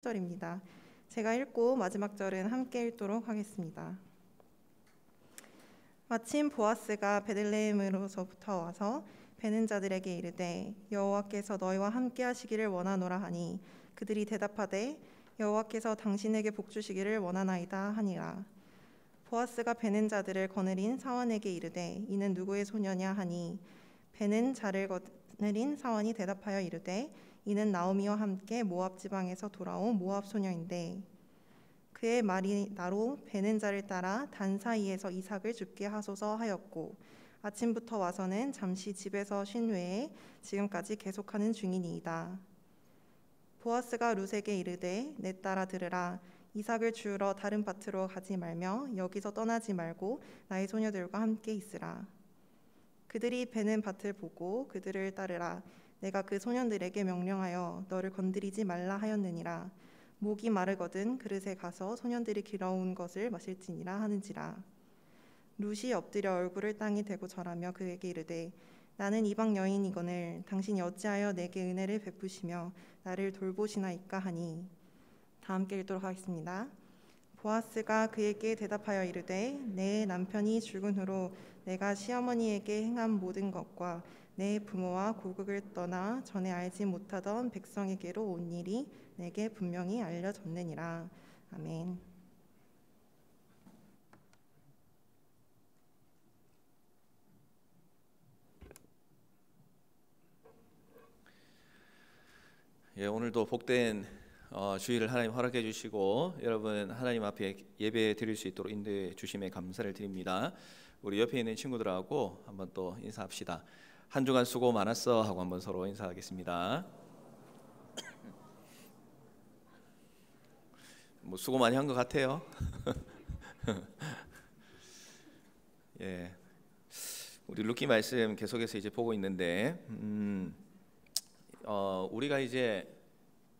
절입니다. 제가 읽고 마지막 절은 함께 읽도록 하겠습니다. 마침 보아스가 베들레헴으로서부터 와서 베는 자들에게 이르되 여호와께서 너희와 함께 하시기를 원하노라 하니 그들이 대답하되 여호와께서 당신에게 복주시기를 원하나이다 하니라. 보아스가 베는 자들을 거느린 사환에게 이르되 이는 누구의 소녀냐 하니 베는 자를 거느린 사환이 대답하여 이르되 이는 나오미와 함께 모압 지방에서 돌아온 모압 소녀인데 그의 말이 나로 베는 자를 따라 단 사이에서 이삭을 죽게 하소서 하였고 아침부터 와서는 잠시 집에서 쉰 외에 지금까지 계속하는 중이니이다. 보아스가 룻에게 이르되 내 딸아 들으라. 이삭을 주우러 다른 밭으로 가지 말며 여기서 떠나지 말고 나의 소녀들과 함께 있으라. 그들이 베는 밭을 보고 그들을 따르라. 내가 그 소년들에게 명령하여 너를 건드리지 말라 하였느니라. 목이 마르거든 그릇에 가서 소년들이 길어온 것을 마실지니라 하는지라. 룻이 엎드려 얼굴을 땅에 대고 절하며 그에게 이르되 나는 이방 여인이거늘 당신이 어찌하여 내게 은혜를 베푸시며 나를 돌보시나이까 하니. 다 함께 읽도록 하겠습니다. 보아스가 그에게 대답하여 이르되 내 남편이 죽은 후로 내가 시어머니에게 행한 모든 것과 내 부모와 고국을 떠나 전에 알지 못하던 백성에게로 온 일이 내게 분명히 알려졌느니라. 아멘. 오늘도 복된 주일을 하나님 허락해 주시고 여러분 하나님 앞에 예배 드릴 수 있도록 인도해 주심에 감사를 드립니다. 우리 옆에 있는 친구들하고 한번 또 인사합시다. 한 주간 수고 많았어 하고 한번 서로 인사하겠습니다. 뭐 수고 많이 한 것 같아요. 예, 우리 루키 말씀 계속해서 이제 보고 있는데 우리가 이제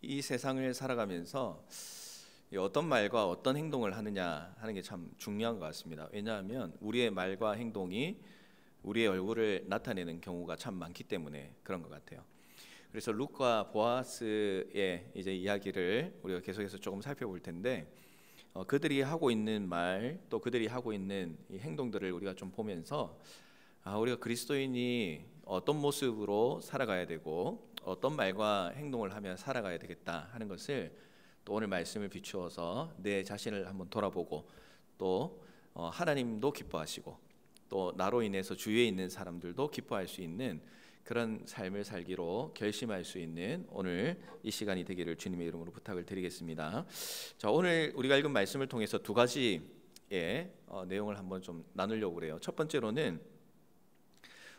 이 세상을 살아가면서 어떤 말과 어떤 행동을 하느냐 하는 게 참 중요한 것 같습니다. 왜냐하면 우리의 말과 행동이 우리의 얼굴을 나타내는 경우가 참 많기 때문에 그런 것 같아요. 그래서 룻과 보아스의 이제 이야기를 우리가 계속해서 조금 살펴볼 텐데 그들이 하고 있는 말 또 그들이 하고 있는 이 행동들을 우리가 좀 보면서 우리가 그리스도인이 어떤 모습으로 살아가야 되고 어떤 말과 행동을 하면 살아가야 되겠다 하는 것을 또 오늘 말씀을 비추어서 내 자신을 한번 돌아보고 또 하나님도 기뻐하시고 또 나로 인해서 주위에 있는 사람들도 기뻐할 수 있는 그런 삶을 살기로 결심할 수 있는 오늘 이 시간이 되기를 주님의 이름으로 부탁을 드리겠습니다. 자, 오늘 우리가 읽은 말씀을 통해서 두 가지의 내용을 한번 좀 나누려고 그래요. 첫 번째로는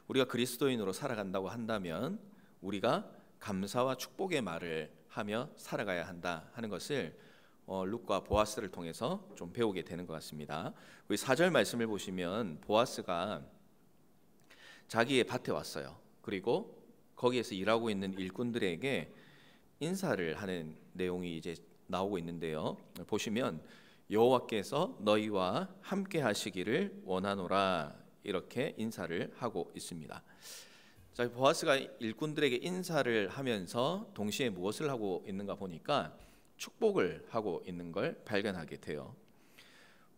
우리가 그리스도인으로 살아간다고 한다면 우리가 감사와 축복의 말을 하며 살아가야 한다 하는 것을 룻과 보아스를 통해서 좀 배우게 되는 것 같습니다. 우리 4절 말씀을 보시면 보아스가 자기의 밭에 왔어요. 그리고 거기에서 일하고 있는 일꾼들에게 인사를 하는 내용이 이제 나오고 있는데요. 보시면 여호와께서 너희와 함께 하시기를 원하노라 이렇게 인사를 하고 있습니다. 자, 보아스가 일꾼들에게 인사를 하면서 동시에 무엇을 하고 있는가 보니까 축복을 하고 있는 걸 발견하게 돼요.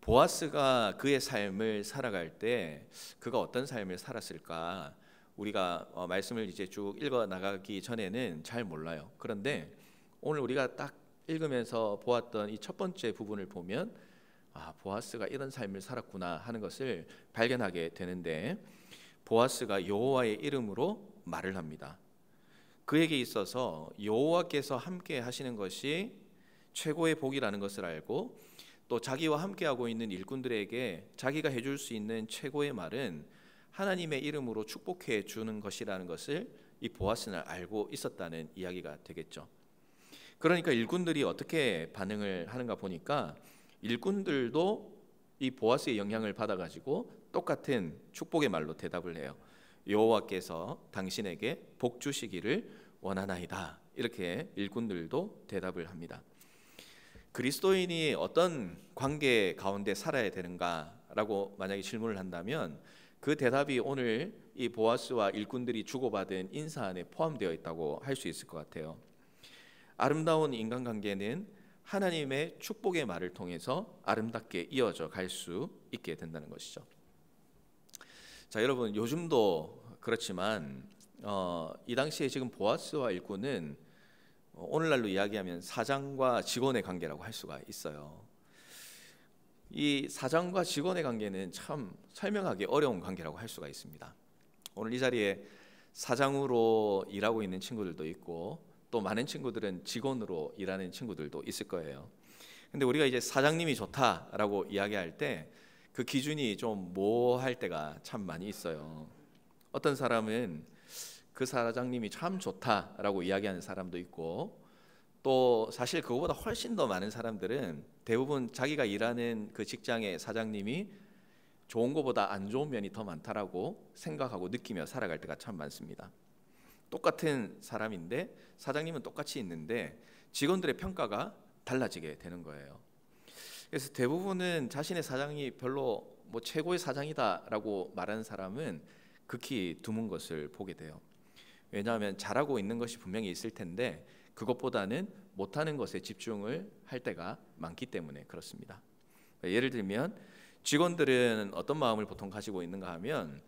보아스가 그의 삶을 살아갈 때 그가 어떤 삶을 살았을까 우리가 말씀을 이제 쭉 읽어 나가기 전에는 잘 몰라요. 그런데 오늘 우리가 딱 읽으면서 보았던 이 첫 번째 부분을 보면 보아스가 이런 삶을 살았구나 하는 것을 발견하게 되는데 보아스가 여호와의 이름으로 말을 합니다. 그에게 있어서 여호와께서 함께 하시는 것이 최고의 복이라는 것을 알고 또 자기와 함께하고 있는 일꾼들에게 자기가 해줄 수 있는 최고의 말은 하나님의 이름으로 축복해 주는 것이라는 것을 이 보아스는 알고 있었다는 이야기가 되겠죠. 그러니까 일꾼들이 어떻게 반응을 하는가 보니까 일꾼들도 이 보아스의 영향을 받아가지고 똑같은 축복의 말로 대답을 해요. 여호와께서 당신에게 복 주시기를 원하나이다. 이렇게 일꾼들도 대답을 합니다. 그리스도인이 어떤 관계 가운데 살아야 되는가라고 만약에 질문을 한다면 그 대답이 오늘 이 보아스와 일꾼들이 주고받은 인사 안에 포함되어 있다고 할 수 있을 것 같아요. 아름다운 인간관계는 하나님의 축복의 말을 통해서 아름답게 이어져 갈 수 있게 된다는 것이죠. 자, 여러분, 요즘도 그렇지만 이 당시에 지금 보아스와 일꾼은 오늘날로 이야기하면 사장과 직원의 관계라고 할 수가 있어요. 이 사장과 직원의 관계는 참 설명하기 어려운 관계라고 할 수가 있습니다. 오늘 이 자리에 사장으로 일하고 있는 친구들도 있고 또 많은 친구들은 직원으로 일하는 친구들도 있을 거예요. 근데 우리가 이제 사장님이 좋다라고 이야기할 때 그 기준이 좀 모호할 때가 참 많이 있어요. 어떤 사람은 그 사장님이 참 좋다라고 이야기하는 사람도 있고, 또 사실 그거보다 훨씬 더 많은 사람들은 대부분 자기가 일하는 그 직장의 사장님이 좋은 것보다 안 좋은 면이 더 많다라고 생각하고 느끼며 살아갈 때가 참 많습니다. 똑같은 사람인데 사장님은 똑같이 있는데 직원들의 평가가 달라지게 되는 거예요. 그래서 대부분은 자신의 사장이 별로 뭐 최고의 사장이다라고 말하는 사람은 극히 드문 것을 보게 돼요. 왜냐하면 잘하고 있는 것이 분명히 있을 텐데 그것보다는 못하는 것에 집중을 할 때가 많기 때문에 그렇습니다. 예를 들면 직원들은 어떤 마음을 보통 가지고 있는가 하면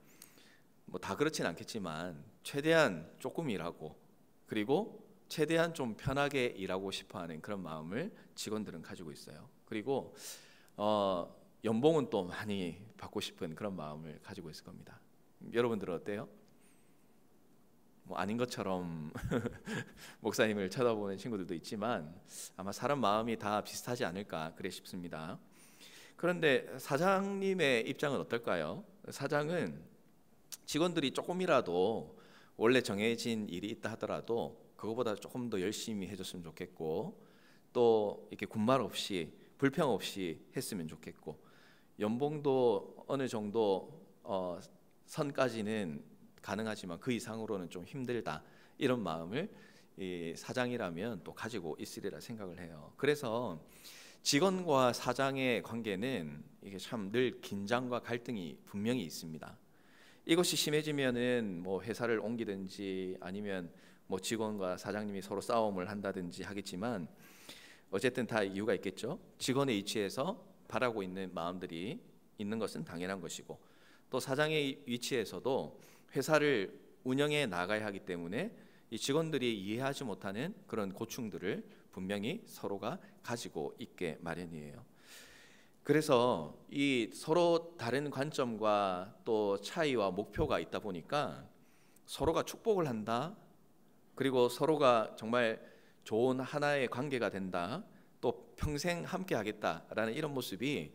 뭐 다 그렇진 않겠지만 최대한 조금 일하고 그리고 최대한 좀 편하게 일하고 싶어하는 그런 마음을 직원들은 가지고 있어요. 그리고 연봉은 또 많이 받고 싶은 그런 마음을 가지고 있을 겁니다. 여러분들은 어때요? 뭐 아닌 것처럼 목사님을 쳐다보는 친구들도 있지만 아마 사람 마음이 다 비슷하지 않을까 그래 싶습니다. 그런데 사장님의 입장은 어떨까요? 사장은 직원들이 조금이라도 원래 정해진 일이 있다 하더라도 그거보다 조금 더 열심히 해줬으면 좋겠고, 또 이렇게 군말 없이 불평 없이 했으면 좋겠고, 연봉도 어느 정도 선까지는 가능하지만 그 이상으로는 좀 힘들다, 이런 마음을 이 사장이라면 또 가지고 있으리라 생각을 해요. 그래서 직원과 사장의 관계는 이게 참 늘 긴장과 갈등이 분명히 있습니다. 이것이 심해지면은 뭐 회사를 옮기든지 아니면 뭐 직원과 사장님이 서로 싸움을 한다든지 하겠지만 어쨌든 다 이유가 있겠죠. 직원의 위치에서 바라고 있는 마음들이 있는 것은 당연한 것이고, 또 사장의 위치에서도 회사를 운영해 나가야 하기 때문에 이 직원들이 이해하지 못하는 그런 고충들을 분명히 서로가 가지고 있게 마련이에요. 그래서 이 서로 다른 관점과 또 차이와 목표가 있다 보니까 서로가 축복을 한다, 그리고 서로가 정말 좋은 하나의 관계가 된다, 또 평생 함께 하겠다라는 이런 모습이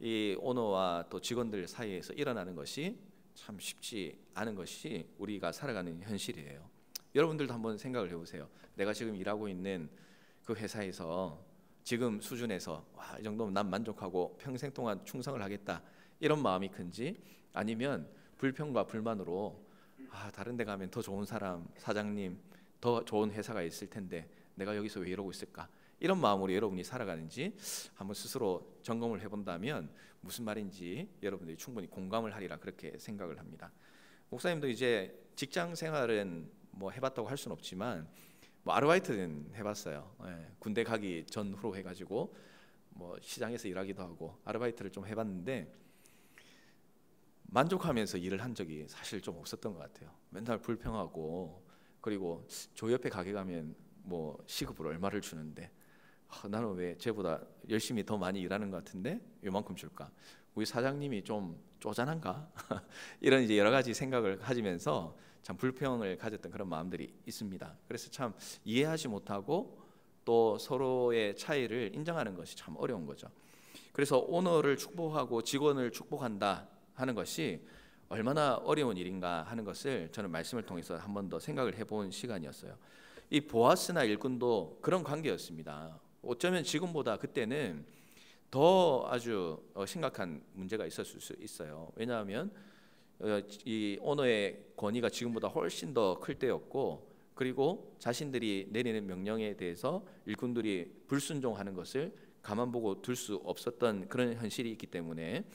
이 오너와 또 직원들 사이에서 일어나는 것이 참 쉽지 않은 것이 우리가 살아가는 현실이에요. 여러분들도 한번 생각을 해보세요. 내가 지금 일하고 있는 그 회사에서 지금 수준에서 와, 이 정도면 난 만족하고 평생 동안 충성을 하겠다, 이런 마음이 큰지, 아니면 불평과 불만으로 다른 데 가면 더 좋은 사람, 사장님, 더 좋은 회사가 있을 텐데 내가 여기서 왜 이러고 있을까, 이런 마음으로 여러분이 살아가는지 한번 스스로 점검을 해본다면 무슨 말인지 여러분들이 충분히 공감을 하리라 그렇게 생각을 합니다. 목사님도 이제 직장 생활은 뭐 해봤다고 할 수는 없지만 뭐 아르바이트는 해봤어요. 군대 가기 전후로 해가지고 뭐 시장에서 일하기도 하고 아르바이트를 좀 해봤는데 만족하면서 일을 한 적이 사실 좀 없었던 것 같아요. 맨날 불평하고, 그리고 저 옆에 가게 가면 뭐 시급을 얼마를 주는데 나는 왜 쟤보다 열심히 더 많이 일하는 것 같은데 요만큼 줄까? 우리 사장님이 좀 쪼잔한가? 이런 이제 여러 가지 생각을 가지면서 참 불평을 가졌던 그런 마음들이 있습니다. 그래서 참 이해하지 못하고 또 서로의 차이를 인정하는 것이 참 어려운 거죠. 그래서 오너를 축복하고 직원을 축복한다 하는 것이 얼마나 어려운 일인가 하는 것을 저는 말씀을 통해서 한 번 더 생각을 해본 시간이었어요. 이 보아스나 일꾼도 그런 관계였습니다. 어쩌면 지금보다 그때는 더 아주 심각한 문제가 있었을 수 있어요. 왜냐하면 이 오너의 권위가 지금보다 훨씬 더 클 때였고, 그리고 자신들이 내리는 명령에 대해서 일꾼들이 불순종하는 것을 가만 보고 둘 수 없었던 그런 현실이 있기 때문에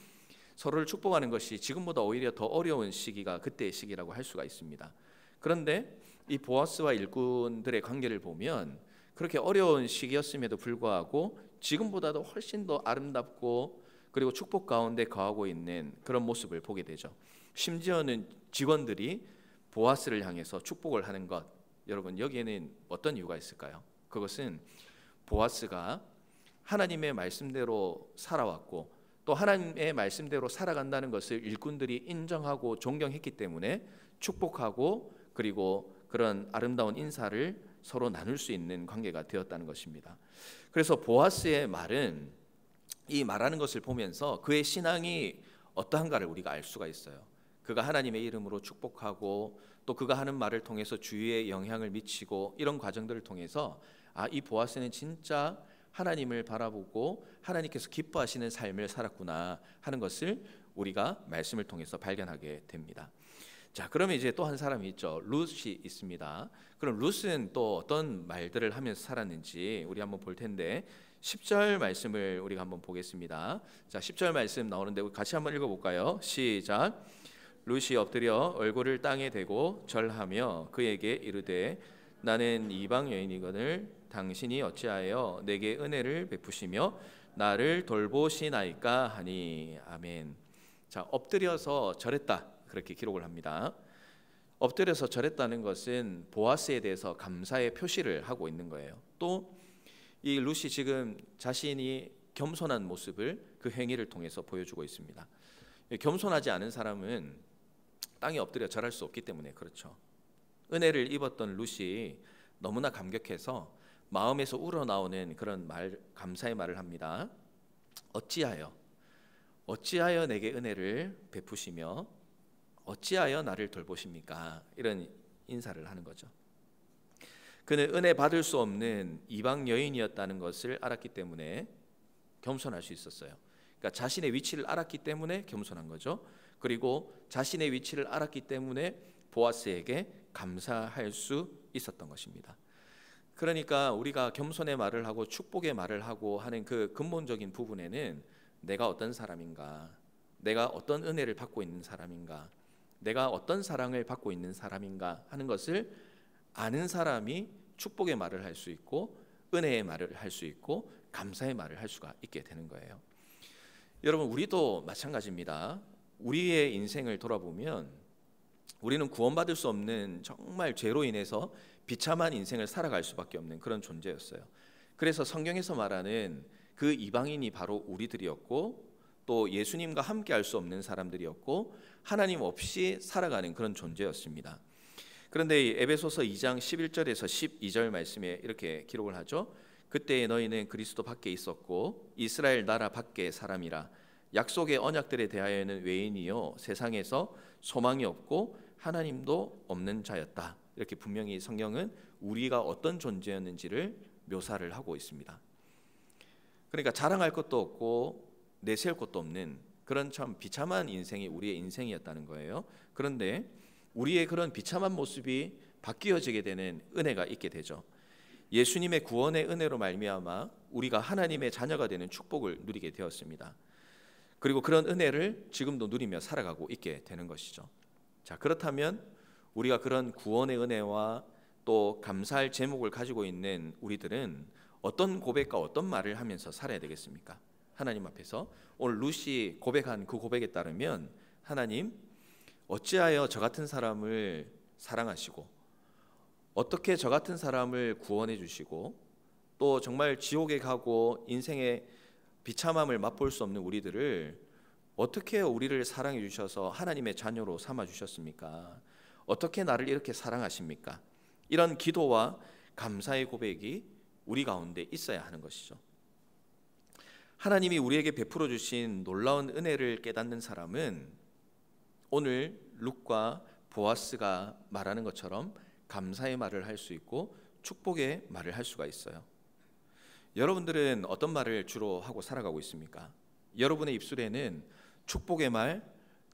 서로를 축복하는 것이 지금보다 오히려 더 어려운 시기가 그때의 시기라고 할 수가 있습니다. 그런데 이 보아스와 일꾼들의 관계를 보면 그렇게 어려운 시기였음에도 불구하고 지금보다도 훨씬 더 아름답고 그리고 축복 가운데 거하고 있는 그런 모습을 보게 되죠. 심지어는 직원들이 보아스를 향해서 축복을 하는 것, 여러분 여기에는 어떤 이유가 있을까요? 그것은 보아스가 하나님의 말씀대로 살아왔고 또 하나님의 말씀대로 살아간다는 것을 일꾼들이 인정하고 존경했기 때문에 축복하고 그리고 그런 아름다운 인사를 서로 나눌 수 있는 관계가 되었다는 것입니다. 그래서 보아스의 말은 이 말하는 것을 보면서 그의 신앙이 어떠한가를 우리가 알 수가 있어요. 그가 하나님의 이름으로 축복하고 또 그가 하는 말을 통해서 주위에 영향을 미치고 이런 과정들을 통해서 이 보아스는 진짜 하나님을 바라보고 하나님께서 기뻐하시는 삶을 살았구나 하는 것을 우리가 말씀을 통해서 발견하게 됩니다. 자, 그러면 이제 또 한 사람이 있죠. 룻이 있습니다. 그럼 룻은 또 어떤 말들을 하면서 살았는지 우리 한번 볼 텐데 10절 말씀을 우리가 한번 보겠습니다. 자, 10절 말씀 나오는데 우리 같이 한번 읽어볼까요? 시작. 룻이 엎드려 얼굴을 땅에 대고 절하며 그에게 이르되 나는 이방 여인이거늘 당신이 어찌하여 내게 은혜를 베푸시며 나를 돌보시나이까 하니. 아멘. 자, 엎드려서 절했다 그렇게 기록을 합니다. 엎드려서 절했다는 것은 보아스에 대해서 감사의 표시를 하고 있는 거예요. 또 이 룻이 지금 자신이 겸손한 모습을 그 행위를 통해서 보여주고 있습니다. 겸손하지 않은 사람은 땅에 엎드려 절할 수 없기 때문에 그렇죠. 은혜를 입었던 룻이 너무나 감격해서 마음에서 우러나오는 그런 말, 감사의 말을 합니다. 어찌하여 내게 은혜를 베푸시며 어찌하여 나를 돌보십니까? 이런 인사를 하는 거죠. 그는 은혜 받을 수 없는 이방 여인이었다는 것을 알았기 때문에 겸손할 수 있었어요. 그러니까 자신의 위치를 알았기 때문에 겸손한 거죠. 그리고 자신의 위치를 알았기 때문에 보아스에게 감사할 수 있었던 것입니다. 그러니까 우리가 겸손의 말을 하고 축복의 말을 하고 하는 그 근본적인 부분에는 내가 어떤 사람인가, 내가 어떤 은혜를 받고 있는 사람인가, 내가 어떤 사랑을 받고 있는 사람인가 하는 것을 아는 사람이 축복의 말을 할 수 있고 은혜의 말을 할 수 있고 감사의 말을 할 수가 있게 되는 거예요. 여러분 우리도 마찬가지입니다. 우리의 인생을 돌아보면 우리는 구원받을 수 없는 정말 죄로 인해서 비참한 인생을 살아갈 수밖에 없는 그런 존재였어요. 그래서 성경에서 말하는 그 이방인이 바로 우리들이었고 또 예수님과 함께 할 수 없는 사람들이었고 하나님 없이 살아가는 그런 존재였습니다. 그런데 에베소서 2장 11절에서 12절 말씀에 이렇게 기록을 하죠. 그때 너희는 그리스도 밖에 있었고 이스라엘 나라 밖의 사람이라 약속의 언약들에 대하여는 외인이요 세상에서 소망이 없고 하나님도 없는 자였다. 이렇게 분명히 성경은 우리가 어떤 존재였는지를 묘사를 하고 있습니다. 그러니까 자랑할 것도 없고 내세울 것도 없는 그런 참 비참한 인생이 우리의 인생이었다는 거예요. 그런데 우리의 그런 비참한 모습이 바뀌어지게 되는 은혜가 있게 되죠. 예수님의 구원의 은혜로 말미암아 우리가 하나님의 자녀가 되는 축복을 누리게 되었습니다. 그리고 그런 은혜를 지금도 누리며 살아가고 있게 되는 것이죠. 자, 그렇다면 우리가 그런 구원의 은혜와 또 감사할 제목을 가지고 있는 우리들은 어떤 고백과 어떤 말을 하면서 살아야 되겠습니까? 하나님 앞에서 오늘 룻이 고백한 그 고백에 따르면 하나님 어찌하여 저 같은 사람을 사랑하시고 어떻게 저 같은 사람을 구원해 주시고 또 정말 지옥에 가고 인생의 비참함을 맛볼 수 없는 우리들을 어떻게 우리를 사랑해 주셔서 하나님의 자녀로 삼아 주셨습니까? 어떻게 나를 이렇게 사랑하십니까? 이런 기도와 감사의 고백이 우리 가운데 있어야 하는 것이죠. 하나님이 우리에게 베풀어 주신 놀라운 은혜를 깨닫는 사람은 오늘 룻과 보아스가 말하는 것처럼 감사의 말을 할 수 있고 축복의 말을 할 수가 있어요. 여러분들은 어떤 말을 주로 하고 살아가고 있습니까? 여러분의 입술에는 축복의 말,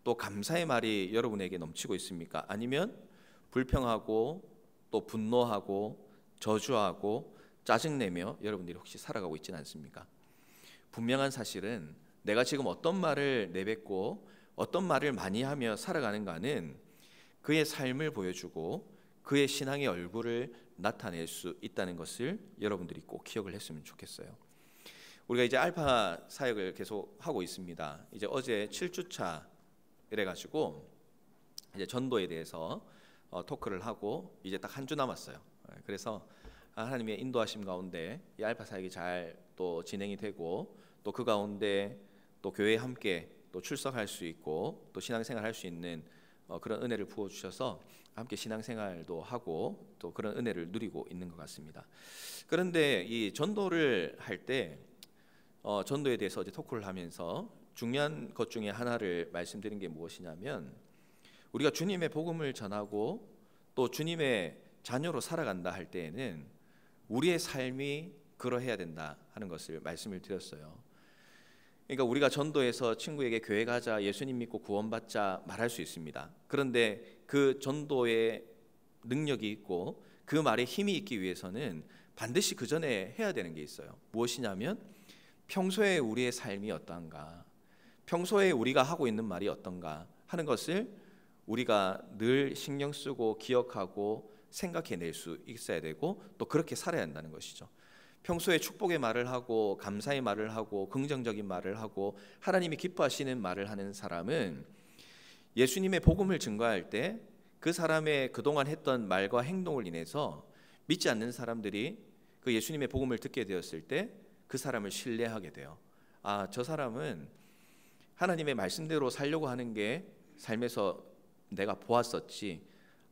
또 감사의 말이 여러분에게 넘치고 있습니까? 아니면 불평하고 또 분노하고 저주하고 짜증내며 여러분들이 혹시 살아가고 있지는 않습니까? 분명한 사실은 내가 지금 어떤 말을 내뱉고 어떤 말을 많이 하며 살아가는가는 그의 삶을 보여주고 그의 신앙의 얼굴을 나타낼 수 있다는 것을 여러분들이 꼭 기억을 했으면 좋겠어요. 우리가 이제 알파 사역을 계속 하고 있습니다. 이제 어제 7주차 이래가지고 이제 전도에 대해서 토크를 하고 이제 딱 한 주 남았어요. 그래서 하나님의 인도하심 가운데 이 알파 사역이 잘 또 진행이 되고 또 그 가운데 또 교회에 함께 또 출석할 수 있고 또 신앙생활 할 수 있는 그런 은혜를 부어 주셔서 함께 신앙생활도 하고 또 그런 은혜를 누리고 있는 것 같습니다. 그런데 이 전도를 할 때 전도에 대해서 어제 토크를 하면서 중요한 것 중에 하나를 말씀드린 게 무엇이냐면 우리가 주님의 복음을 전하고 또 주님의 자녀로 살아간다 할 때에는 우리의 삶이 그러해야 된다 하는 것을 말씀을 드렸어요. 그러니까 우리가 전도에서 친구에게 교회 가자, 예수님 믿고 구원받자 말할 수 있습니다. 그런데 그 전도의 능력이 있고 그 말에 힘이 있기 위해서는 반드시 그 전에 해야 되는 게 있어요. 무엇이냐면 평소에 우리의 삶이 어떠한가, 평소에 우리가 하고 있는 말이 어떤가 하는 것을 우리가 늘 신경 쓰고 기억하고 생각해낼 수 있어야 되고 또 그렇게 살아야 한다는 것이죠. 평소에 축복의 말을 하고 감사의 말을 하고 긍정적인 말을 하고 하나님이 기뻐하시는 말을 하는 사람은 예수님의 복음을 증거할 때 그 사람의 그동안 했던 말과 행동을 인해서 믿지 않는 사람들이 그 예수님의 복음을 듣게 되었을 때 그 사람을 신뢰하게 돼요. 아, 저 사람은 하나님의 말씀대로 살려고 하는 게 삶에서 내가 보았었지.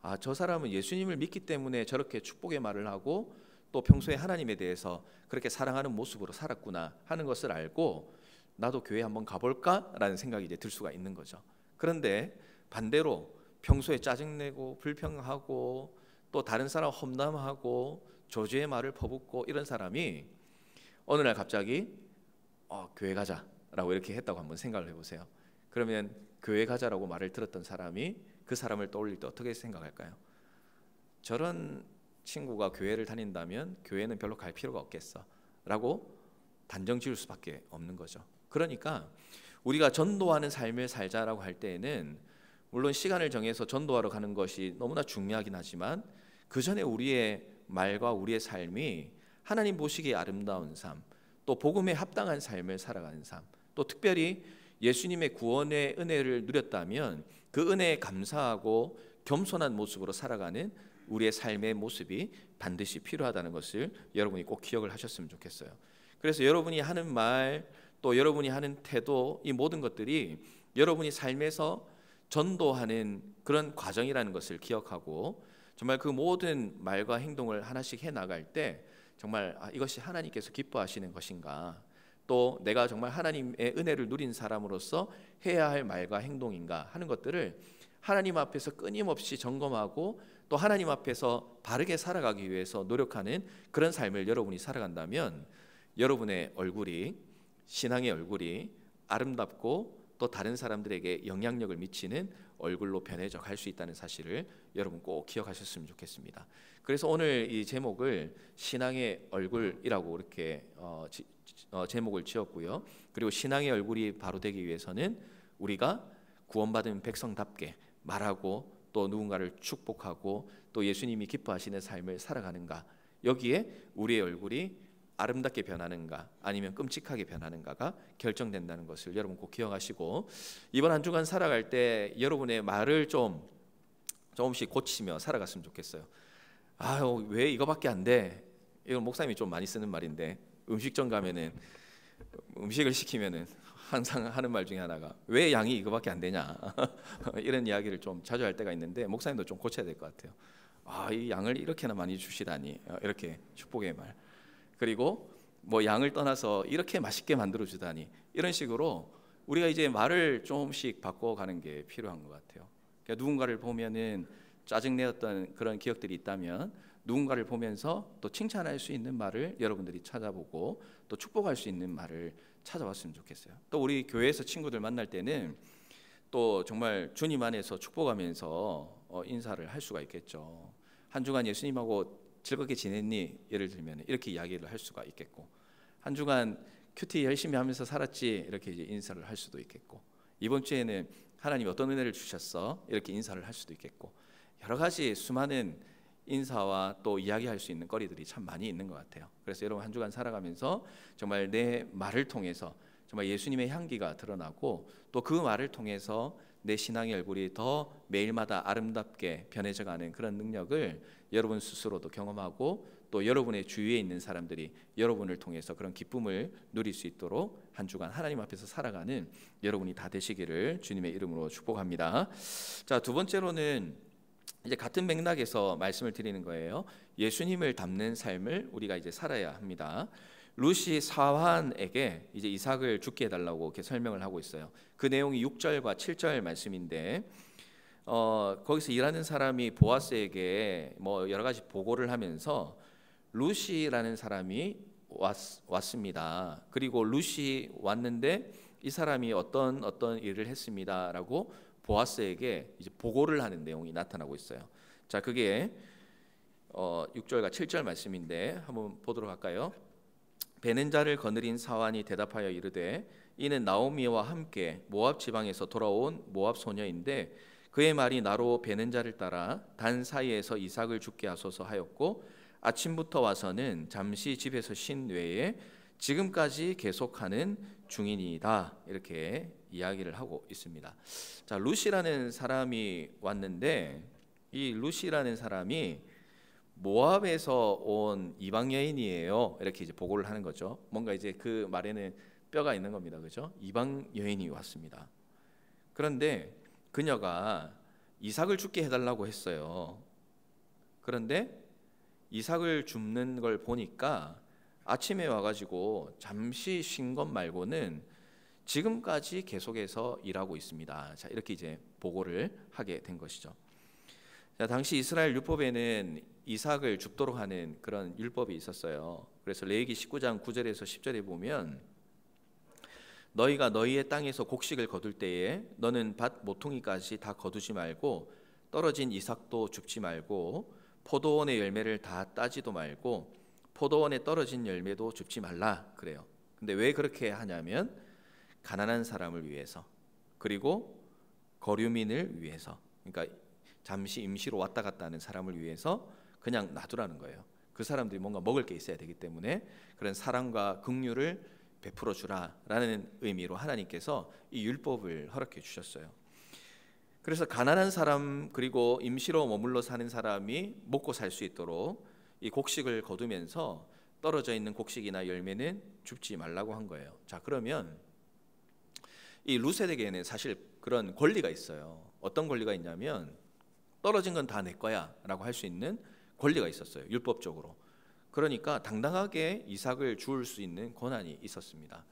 아, 저 사람은 예수님을 믿기 때문에 저렇게 축복의 말을 하고 또 평소에 하나님에 대해서 그렇게 사랑하는 모습으로 살았구나 하는 것을 알고 나도 교회 한번 가볼까라는 생각이 이제 들 수가 있는 거죠. 그런데 반대로 평소에 짜증내고 불평하고 또 다른 사람 험담하고 저주의 말을 퍼붓고 이런 사람이 어느 날 갑자기 교회 가자라고 이렇게 했다고 한번 생각을 해보세요. 그러면 교회 가자라고 말을 들었던 사람이 그 사람을 떠올릴 때 어떻게 생각할까요? 저런 친구가 교회를 다닌다면 교회는 별로 갈 필요가 없겠어 라고 단정 지을 수밖에 없는 거죠. 그러니까 우리가 전도하는 삶을 살자라고 할 때에는 물론 시간을 정해서 전도하러 가는 것이 너무나 중요하긴 하지만 그 전에 우리의 말과 우리의 삶이 하나님 보시기에 아름다운 삶, 또 복음에 합당한 삶을 살아가는 삶, 또 특별히 예수님의 구원의 은혜를 누렸다면 그 은혜에 감사하고 겸손한 모습으로 살아가는 우리의 삶의 모습이 반드시 필요하다는 것을 여러분이 꼭 기억을 하셨으면 좋겠어요. 그래서 여러분이 하는 말, 또 여러분이 하는 태도, 이 모든 것들이 여러분이 삶에서 전도하는 그런 과정이라는 것을 기억하고 정말 그 모든 말과 행동을 하나씩 해 나갈 때 정말 이것이 하나님께서 기뻐하시는 것인가, 또 내가 정말 하나님의 은혜를 누린 사람으로서 해야 할 말과 행동인가 하는 것들을 하나님 앞에서 끊임없이 점검하고 또 하나님 앞에서 바르게 살아가기 위해서 노력하는 그런 삶을 여러분이 살아간다면 여러분의 얼굴이, 신앙의 얼굴이 아름답고 또 다른 사람들에게 영향력을 미치는 얼굴로 변해져 갈 수 있다는 사실을 여러분 꼭 기억하셨으면 좋겠습니다. 그래서 오늘 이 제목을 신앙의 얼굴이라고 이렇게 제목을 지었고요. 그리고 신앙의 얼굴이 바로 되기 위해서는 우리가 구원받은 백성답게 말하고 또 누군가를 축복하고 또 예수님이 기뻐하시는 삶을 살아가는가, 여기에 우리의 얼굴이 아름답게 변하는가 아니면 끔찍하게 변하는가가 결정된다는 것을 여러분 꼭 기억하시고 이번 한 주간 살아갈 때 여러분의 말을 조금씩 고치며 살아갔으면 좋겠어요. 아유, 왜 이거밖에 안 돼? 이건 목사님이 좀 많이 쓰는 말인데, 음식점 가면은 음식을 시키면은 항상 하는 말 중에 하나가 왜 양이 이거밖에 안 되냐 이런 이야기를 좀 자주 할 때가 있는데 목사님도 좀 고쳐야 될 것 같아요. 아, 이 양을 이렇게나 많이 주시다니, 이렇게 축복의 말. 그리고 뭐 양을 떠나서 이렇게 맛있게 만들어 주다니, 이런 식으로 우리가 이제 말을 조금씩 바꿔가는 게 필요한 것 같아요. 그러니까 누군가를 보면은 짜증내었던 그런 기억들이 있다면 누군가를 보면서 또 칭찬할 수 있는 말을 여러분들이 찾아보고 또 축복할 수 있는 말을 찾아봤으면 좋겠어요. 또 우리 교회에서 친구들 만날 때는 또 정말 주님 안에서 축복하면서 인사를 할 수가 있겠죠. 한 주간 예수님하고 즐겁게 지냈니? 예를 들면 이렇게 이야기를 할 수가 있겠고, 한 주간 큐티 열심히 하면서 살았지? 이렇게 이제 인사를 할 수도 있겠고, 이번 주에는 하나님 어떤 은혜를 주셨어? 이렇게 인사를 할 수도 있겠고, 여러 가지 수많은 인사와 또 이야기할 수 있는 거리들이 참 많이 있는 것 같아요. 그래서 여러분 한 주간 살아가면서 정말 내 말을 통해서 정말 예수님의 향기가 드러나고 또 그 말을 통해서 내 신앙의 얼굴이 더 매일마다 아름답게 변해져가는 그런 능력을 여러분 스스로도 경험하고 또 여러분의 주위에 있는 사람들이 여러분을 통해서 그런 기쁨을 누릴 수 있도록 한 주간 하나님 앞에서 살아가는 여러분이 다 되시기를 주님의 이름으로 축복합니다. 자, 두 번째로는 이제 같은 맥락에서 말씀을 드리는 거예요. 예수님을 닮는 삶을 우리가 이제 살아야 합니다. 룻이 사환에게 이제 이삭을 죽게 해달라고 이렇게 설명을 하고 있어요. 그 내용이 6절과 7절 말씀인데 거기서 일하는 사람이 보아스에게 뭐 여러 가지 보고를 하면서 룻이라는 사람이 왔습니다. 그리고 룻이 왔는데 이 사람이 어떤 일을 했습니다라고 보아스에게 이제 보고를 하는 내용이 나타나고 있어요. 자, 그게 6절과 7절 말씀인데 한번 보도록 할까요? 베는 자를 거느린 사환이 대답하여 이르되 이는 나오미와 함께 모압 지방에서 돌아온 모압 소녀인데 그의 말이 나로 베는 자를 따라 단 사이에서 이삭을 죽게 하소서 하였고 아침부터 와서는 잠시 집에서 쉰 외에 지금까지 계속하는 중이니이다. 이렇게 이야기를 하고 있습니다. 자, 룻이라는 사람이 왔는데 이 룻이라는 사람이 모압에서 온 이방 여인이에요. 이렇게 이제 보고를 하는 거죠. 뭔가 이제 그 말에는 뼈가 있는 겁니다. 그죠? 이방 여인이 왔습니다. 그런데 그녀가 이삭을 죽게 해달라고 했어요. 그런데 이삭을 줍는 걸 보니까 아침에 와가지고 잠시 쉰 것 말고는 지금까지 계속해서 일하고 있습니다. 자, 이렇게 이제 보고를 하게 된 것이죠. 자, 당시 이스라엘 율법에는 이삭을 줍도록 하는 그런 율법이 있었어요. 그래서 레위기 19장 9절에서 10절에 보면 너희가 너희의 땅에서 곡식을 거둘 때에 너는 밭 모퉁이까지 다 거두지 말고 떨어진 이삭도 줍지 말고 포도원의 열매를 다 따지도 말고 포도원에 떨어진 열매도 줍지 말라 그래요. 근데 왜 그렇게 하냐면 가난한 사람을 위해서 그리고 거류민을 위해서, 그러니까 잠시 임시로 왔다 갔다 하는 사람을 위해서 그냥 놔두라는 거예요. 그 사람들이 뭔가 먹을 게 있어야 되기 때문에 그런 사랑과 긍휼을 베풀어 주라라는 의미로 하나님께서 이 율법을 허락해 주셨어요. 그래서 가난한 사람 그리고 임시로 머물러 사는 사람이 먹고 살 수 있도록 이 곡식을 거두면서 떨어져 있는 곡식이나 열매는 줍지 말라고 한 거예요. 자, 그러면 이 룻에게는 사실 그런 권리가 있어요. 어떤 권리가 있냐면 떨어진 건 다 내 거야 라고 할 수 있는 권리가 있었어요. 율법적으로. 그러니까 당당하게 이삭을 주울 수 있는 권한이 있었습니다.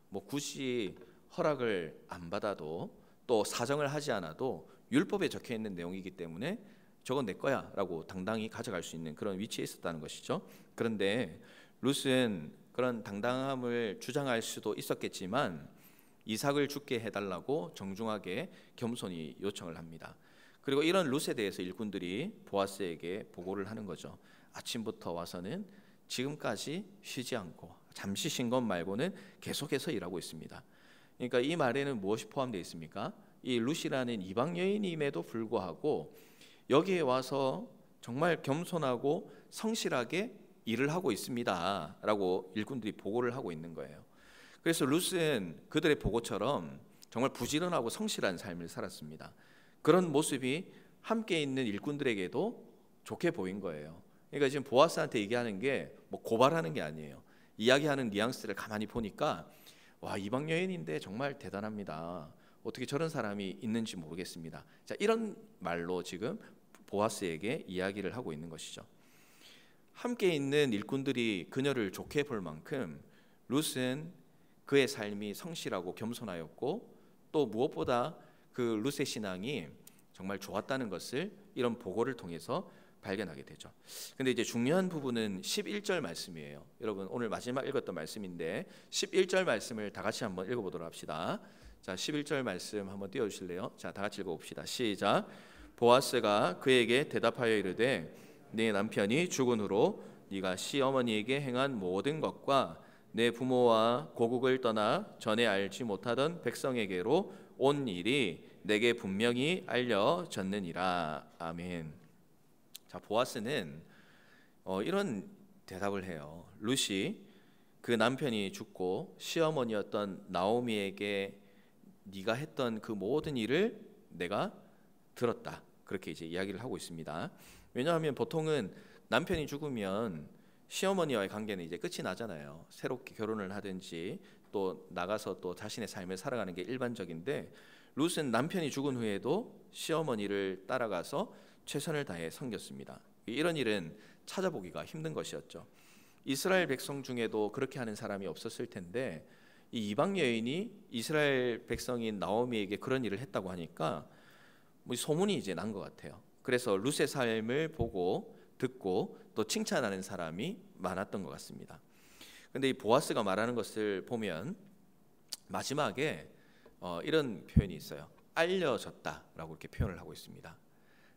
뭐 굳이 허락을 안 받아도 또 사정을 하지 않아도 율법에 적혀 있는 내용이기 때문에 저건 내 거야 라고 당당히 가져갈 수 있는 그런 위치에 있었다는 것이죠. 그런데 룻은 그런 당당함을 주장할 수도 있었겠지만 이삭을 죽게 해달라고 정중하게 겸손히 요청을 합니다. 그리고 이런 룻에 대해서 일꾼들이 보아스에게 보고를 하는 거죠. 아침부터 와서는 지금까지 쉬지 않고 잠시 쉰 것 말고는 계속해서 일하고 있습니다. 그러니까 이 말에는 무엇이 포함되어 있습니까? 이 룻이라는 이방 여인임에도 불구하고 여기에 와서 정말 겸손하고 성실하게 일을 하고 있습니다 라고 일꾼들이 보고를 하고 있는 거예요. 그래서 룻은 그들의 보고처럼 정말 부지런하고 성실한 삶을 살았습니다. 그런 모습이 함께 있는 일꾼들에게도 좋게 보인 거예요. 그러니까 지금 보아스한테 얘기하는 게 뭐 고발하는 게 아니에요. 이야기하는 뉘앙스를 가만히 보니까 와, 이방 여인인데 정말 대단합니다. 어떻게 저런 사람이 있는지 모르겠습니다. 자, 이런 말로 지금 보아스에게 이야기를 하고 있는 것이죠. 함께 있는 일꾼들이 그녀를 좋게 볼 만큼 룻은 그의 삶이 성실하고 겸손하였고 또 무엇보다 그 룻의 신앙이 정말 좋았다는 것을 이런 보고를 통해서 발견하게 되죠. 근데 이제 중요한 부분은 11절 말씀이에요. 여러분 오늘 마지막 읽었던 말씀인데 11절 말씀을 다 같이 한번 읽어보도록 합시다. 자, 11절 말씀 한번 띄워주실래요? 자, 다 같이 읽어봅시다. 시작. 보아스가 그에게 대답하여 이르되 네 남편이 죽은 후로 네가 시어머니에게 행한 모든 것과 내 부모와 고국을 떠나 전에 알지 못하던 백성에게로 온 일이 내게 분명히 알려졌느니라. 아멘. 자, 보아스는 이런 대답을 해요. 룻이 그 남편이 죽고 시어머니였던 나오미에게 네가 했던 그 모든 일을 내가 들었다. 그렇게 이제 이야기를 하고 있습니다. 왜냐하면 보통은 남편이 죽으면 시어머니와의 관계는 이제 끝이 나잖아요. 새롭게 결혼을 하든지 또 나가서 또 자신의 삶을 살아가는 게 일반적인데, 룻은 남편이 죽은 후에도 시어머니를 따라가서 최선을 다해 섬겼습니다. 이런 일은 찾아보기가 힘든 것이었죠. 이스라엘 백성 중에도 그렇게 하는 사람이 없었을 텐데, 이 이방 여인이 이스라엘 백성인 나오미에게 그런 일을 했다고 하니까 뭐 소문이 이제 난 것 같아요. 그래서 룻의 삶을 보고 듣고 또 칭찬하는 사람이 많았던 것 같습니다. 그런데 이 보아스가 말하는 것을 보면 마지막에 이런 표현이 있어요. 알려졌다라고 이렇게 표현을 하고 있습니다.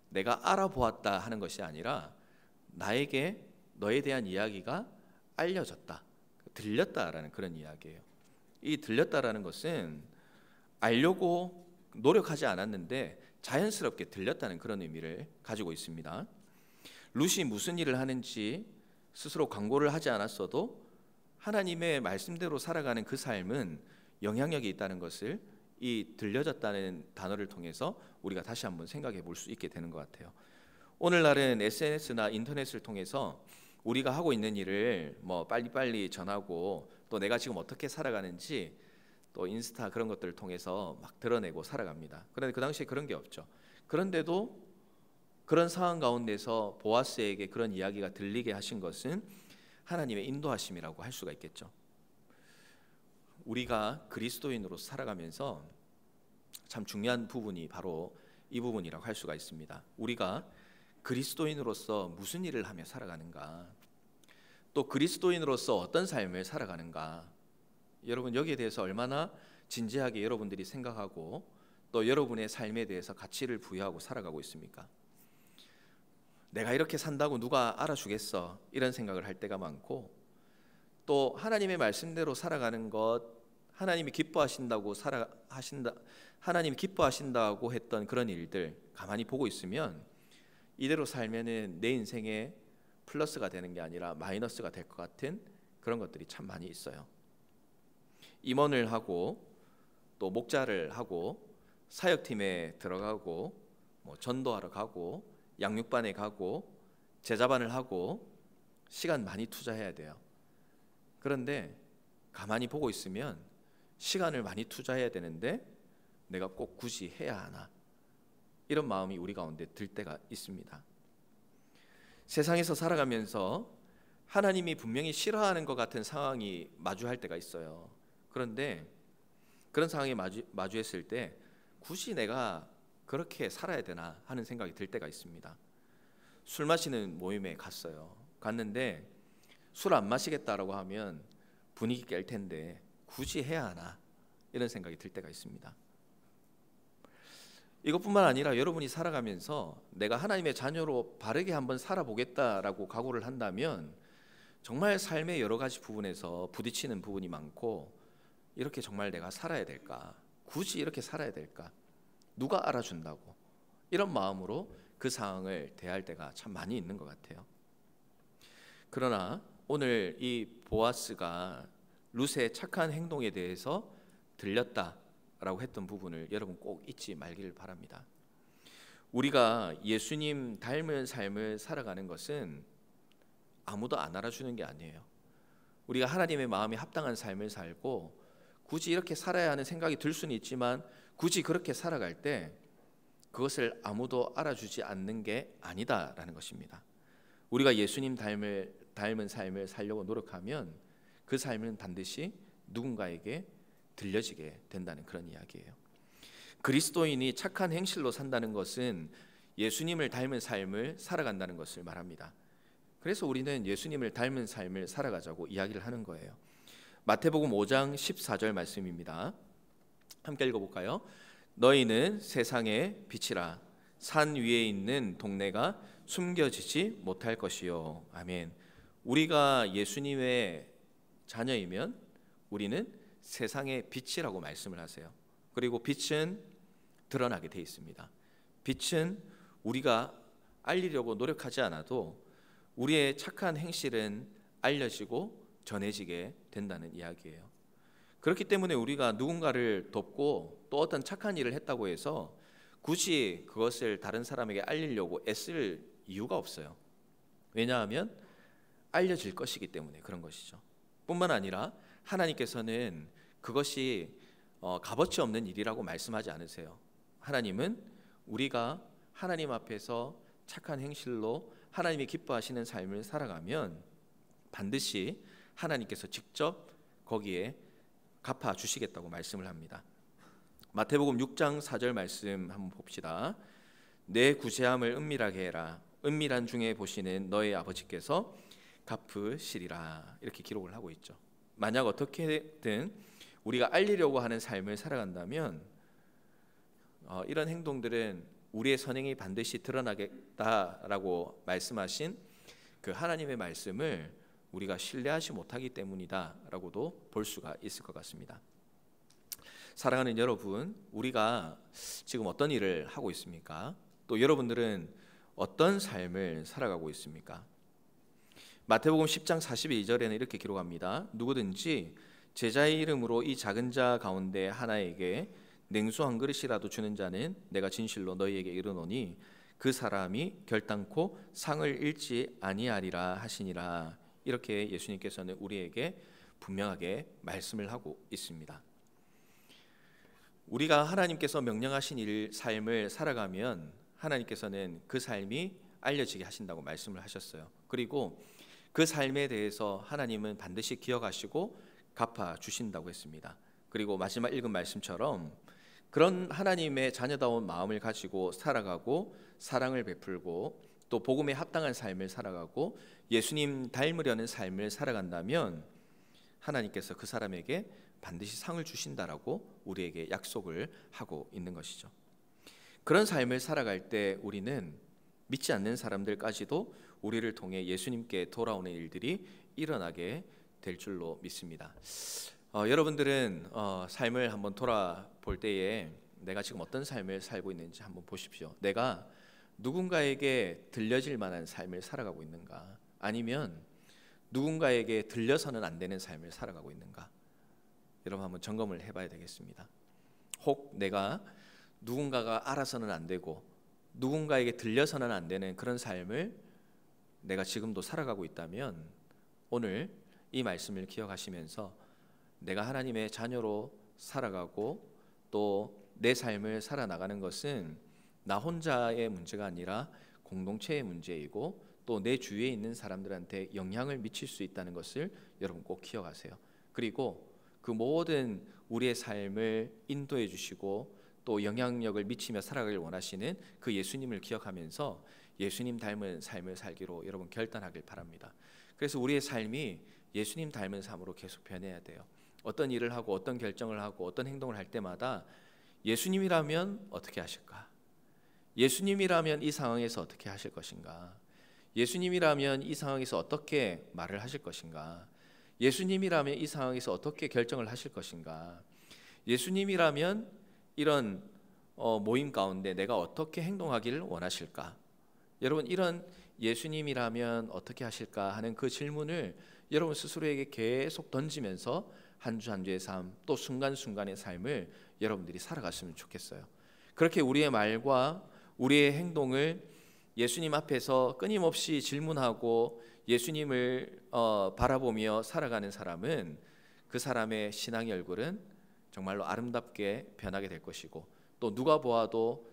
내가 알아보았다 하는 것이 아니라 나에게 너에 대한 이야기가 알려졌다, 들렸다라는 그런 이야기예요. 이 들렸다라는 것은 알려고 노력하지 않았는데 자연스럽게 들렸다는 그런 의미를 가지고 있습니다. 룻이 무슨 일을 하는지 스스로 광고를 하지 않았어도 하나님의 말씀대로 살아가는 그 삶은 영향력이 있다는 것을 이 들려졌다는 단어를 통해서 우리가 다시 한번 생각해 볼 수 있게 되는 것 같아요. 오늘날은 SNS나 인터넷을 통해서 우리가 하고 있는 일을 뭐 빨리빨리 전하고 또 내가 지금 어떻게 살아가는지 또 인스타 그런 것들을 통해서 막 드러내고 살아갑니다. 그런데 그 당시에 그런 게 없죠. 그런데도 그런 상황 가운데서 보아스에게 그런 이야기가 들리게 하신 것은 하나님의 인도하심이라고 할 수가 있겠죠. 우리가 그리스도인으로 살아가면서 참 중요한 부분이 바로 이 부분이라고 할 수가 있습니다. 우리가 그리스도인으로서 무슨 일을 하며 살아가는가, 또 그리스도인으로서 어떤 삶을 살아가는가, 여러분 여기에 대해서 얼마나 진지하게 여러분들이 생각하고 또 여러분의 삶에 대해서 가치를 부여하고 살아가고 있습니까? 내가 이렇게 산다고 누가 알아주겠어, 이런 생각을 할 때가 많고, 또 하나님의 말씀대로 살아가는 것, 하나님이 기뻐하신다고 하나님이 기뻐하신다고 했던 그런 일들 가만히 보고 있으면 이대로 살면은 내 인생에 플러스가 되는 게 아니라 마이너스가 될 것 같은 그런 것들이 참 많이 있어요. 임원을 하고 또 목자를 하고 사역팀에 들어가고 뭐 전도하러 가고 양육반에 가고 제자반을 하고 시간 많이 투자해야 돼요. 그런데 가만히 보고 있으면 시간을 많이 투자해야 되는데 내가 꼭 굳이 해야 하나, 이런 마음이 우리 가운데 들 때가 있습니다. 세상에서 살아가면서 하나님이 분명히 싫어하는 것 같은 상황이 마주할 때가 있어요. 그런데 그런 상황에 마주했을 때 굳이 내가 그렇게 살아야 되나 하는 생각이 들 때가 있습니다. 술 마시는 모임에 갔는데 술 안 마시겠다라고 하면 분위기 깰 텐데 굳이 해야 하나, 이런 생각이 들 때가 있습니다. 이것뿐만 아니라 여러분이 살아가면서 내가 하나님의 자녀로 바르게 한번 살아보겠다라고 각오를 한다면 정말 삶의 여러 가지 부분에서 부딪히는 부분이 많고, 이렇게 정말 내가 살아야 될까, 굳이 이렇게 살아야 될까, 누가 알아준다고, 이런 마음으로 그 상황을 대할 때가 참 많이 있는 것 같아요. 그러나 오늘 이 보아스가 룻의 착한 행동에 대해서 들렸다라고 했던 부분을 여러분 꼭 잊지 말기를 바랍니다. 우리가 예수님 닮은 삶을 살아가는 것은 아무도 안 알아주는 게 아니에요. 우리가 하나님의 마음에 합당한 삶을 살고 굳이 이렇게 살아야 하는 생각이 들 수는 있지만 굳이 그렇게 살아갈 때 그것을 아무도 알아주지 않는 게 아니다라는 것입니다. 우리가 예수님 닮은 삶을 살려고 노력하면 그 삶은 반드시 누군가에게 들려지게 된다는 그런 이야기예요. 그리스도인이 착한 행실로 산다는 것은 예수님을 닮은 삶을 살아간다는 것을 말합니다. 그래서 우리는 예수님을 닮은 삶을 살아가자고 이야기를 하는 거예요. 마태복음 5장 14절 말씀입니다. 함께 읽어볼까요? 너희는 세상의 빛이라. 산 위에 있는 동네가 숨겨지지 못할 것이요. 아멘. 우리가 예수님의 자녀이면 우리는 세상의 빛이라고 말씀을 하세요. 그리고 빛은 드러나게 돼 있습니다. 빛은 우리가 알리려고 노력하지 않아도 우리의 착한 행실은 알려지고 전해지게 된다는 이야기예요. 그렇기 때문에 우리가 누군가를 돕고 또 어떤 착한 일을 했다고 해서 굳이 그것을 다른 사람에게 알리려고 애쓸 이유가 없어요. 왜냐하면 알려질 것이기 때문에 그런 것이죠. 뿐만 아니라 하나님께서는 그것이 값어치 없는 일이라고 말씀하지 않으세요. 하나님은 우리가 하나님 앞에서 착한 행실로 하나님이 기뻐하시는 삶을 살아가면 반드시 하나님께서 직접 거기에 갚아주시겠다고 말씀을 합니다. 마태복음 6장 4절 말씀 한번 봅시다. 내 구제함을 은밀하게 해라. 은밀한 중에 보시는 너의 아버지께서 갚으시리라. 이렇게 기록을 하고 있죠. 만약 어떻게든 우리가 알리려고 하는 삶을 살아간다면 이런 행동들은 우리의 선행이 반드시 드러나겠다라고 말씀하신 그 하나님의 말씀을 우리가 신뢰하지 못하기 때문이다라고도 볼 수가 있을 것 같습니다. 사랑하는 여러분, 우리가 지금 어떤 일을 하고 있습니까? 또 여러분들은 어떤 삶을 살아가고 있습니까? 마태복음 10장 42절에는 이렇게 기록합니다. 누구든지 제자의 이름으로 이 작은 자 가운데 하나에게 냉수 한 그릇이라도 주는 자는 내가 진실로 너희에게 이르노니 그 사람이 결단코 상을 잃지 아니하리라 하시니라. 이렇게 예수님께서는 우리에게 분명하게 말씀을 하고 있습니다. 우리가 하나님께서 명령하신 삶을 살아가면 하나님께서는 그 삶이 알려지게 하신다고 말씀을 하셨어요. 그리고 그 삶에 대해서 하나님은 반드시 기억하시고 갚아주신다고 했습니다. 그리고 마지막 읽은 말씀처럼 그런 하나님의 자녀다운 마음을 가지고 살아가고 사랑을 베풀고 또 복음에 합당한 삶을 살아가고 예수님 닮으려는 삶을 살아간다면 하나님께서 그 사람에게 반드시 상을 주신다라고 우리에게 약속을 하고 있는 것이죠. 그런 삶을 살아갈 때 우리는 믿지 않는 사람들까지도 우리를 통해 예수님께 돌아오는 일들이 일어나게 될 줄로 믿습니다. 여러분들은 삶을 한번 돌아볼 때에 내가 지금 어떤 삶을 살고 있는지 한번 보십시오. 내가 누군가에게 들려질 만한 삶을 살아가고 있는가? 아니면 누군가에게 들려서는 안 되는 삶을 살아가고 있는가? 여러분 한번 점검을 해봐야 되겠습니다. 혹 내가 누군가가 알아서는 안 되고 누군가에게 들려서는 안 되는 그런 삶을 내가 지금도 살아가고 있다면 오늘 이 말씀을 기억하시면서 내가 하나님의 자녀로 살아가고 또 내 삶을 살아나가는 것은 나 혼자의 문제가 아니라 공동체의 문제이고 또 내 주위에 있는 사람들한테 영향을 미칠 수 있다는 것을 여러분 꼭 기억하세요. 그리고 그 모든 우리의 삶을 인도해 주시고 또 영향력을 미치며 살아가길 원하시는 그 예수님을 기억하면서 예수님 닮은 삶을 살기로 여러분 결단하길 바랍니다. 그래서 우리의 삶이 예수님 닮은 삶으로 계속 변해야 돼요. 어떤 일을 하고 어떤 결정을 하고 어떤 행동을 할 때마다 예수님이라면 어떻게 하실까? 예수님이라면 이 상황에서 어떻게 하실 것인가? 예수님이라면 이 상황에서 어떻게 말을 하실 것인가? 예수님이라면 이 상황에서 어떻게 결정을 하실 것인가? 예수님이라면 이런 모임 가운데 내가 어떻게 행동하기를 원하실까? 여러분 이런 예수님이라면 어떻게 하실까 하는 그 질문을 여러분 스스로에게 계속 던지면서 한 주 한 주의 삶 또 순간순간의 삶을 여러분들이 살아갔으면 좋겠어요. 그렇게 우리의 말과 우리의 행동을 예수님 앞에서 끊임없이 질문하고 예수님을 바라보며 살아가는 사람은 그 사람의 신앙의 얼굴은 정말로 아름답게 변하게 될 것이고 또 누가 보아도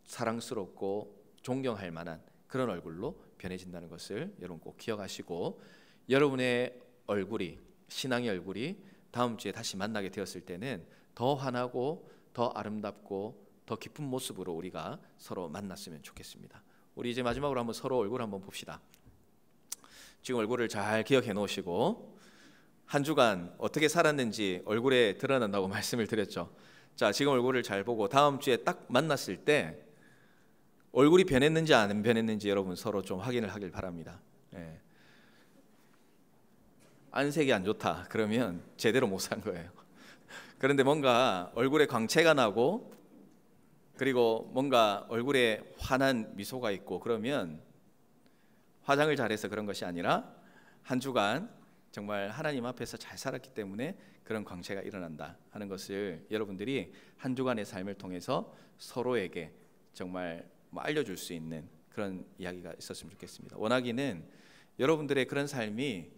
사랑스럽고 존경할 만한 그런 얼굴로 변해진다는 것을 여러분 꼭 기억하시고 여러분의 얼굴이 신앙의 얼굴이 다음 주에 다시 만나게 되었을 때는 더 환하고 더 아름답고 더 기쁜 모습으로 우리가 서로 만났으면 좋겠습니다. 우리 이제 마지막으로 한번 서로 얼굴 한번 봅시다. 지금 얼굴을 잘 기억해 놓으시고 한 주간 어떻게 살았는지 얼굴에 드러난다고 말씀을 드렸죠. 자, 지금 얼굴을 잘 보고 다음 주에 딱 만났을 때 얼굴이 변했는지 안 변했는지 여러분 서로 좀 확인을 하길 바랍니다. 예. 안색이 안 좋다 그러면 제대로 못 산 거예요. 그런데 뭔가 얼굴에 광채가 나고 그리고 뭔가 얼굴에 환한 미소가 있고 그러면 화장을 잘해서 그런 것이 아니라 한 주간 정말 하나님 앞에서 잘 살았기 때문에 그런 광채가 일어난다 하는 것을 여러분들이 한 주간의 삶을 통해서 서로에게 정말 알려줄 수 있는 그런 이야기가 있었으면 좋겠습니다. 원하기는 여러분들의 그런 삶이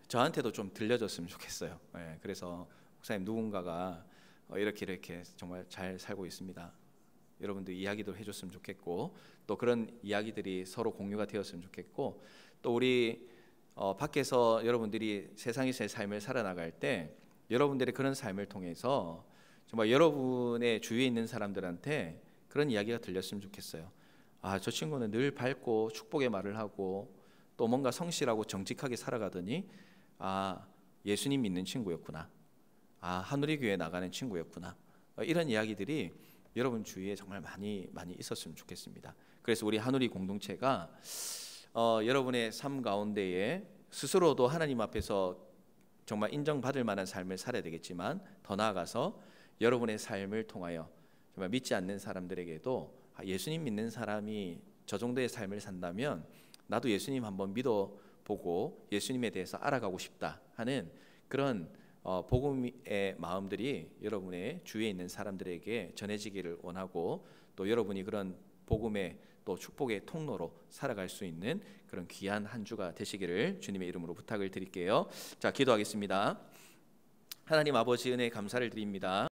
저한테도 좀 들려줬으면 좋겠어요. 그래서 목사님 누군가가 이렇게 정말 잘 살고 있습니다. 여러분들 이야기도 해줬으면 좋겠고 또 그런 이야기들이 서로 공유가 되었으면 좋겠고 또 우리 밖에서 여러분들이 세상에서의 삶을 살아나갈 때 여러분들의 그런 삶을 통해서 정말 여러분의 주위에 있는 사람들한테 그런 이야기가 들렸으면 좋겠어요. 아, 저 친구는 늘 밝고 축복의 말을 하고 또 뭔가 성실하고 정직하게 살아가더니 아, 예수님 믿는 친구였구나. 아, 하누리교회 나가는 친구였구나. 이런 이야기들이 여러분 주위에 정말 많이 있었으면 좋겠습니다. 그래서 우리 하누리 공동체가 여러분의 삶 가운데에 스스로도 하나님 앞에서 정말 인정받을 만한 삶을 살아야 되겠지만 더 나아가서 여러분의 삶을 통하여 정말 믿지 않는 사람들에게도 예수님 믿는 사람이 저 정도의 삶을 산다면 나도 예수님 한번 믿어보고 예수님에 대해서 알아가고 싶다 하는 그런 복음의 마음들이 여러분의 주위에 있는 사람들에게 전해지기를 원하고 또 여러분이 그런 복음의 또 축복의 통로로 살아갈 수 있는 그런 귀한 한 주가 되시기를 주님의 이름으로 부탁을 드릴게요. 자, 기도하겠습니다. 하나님 아버지 은혜에 감사를 드립니다.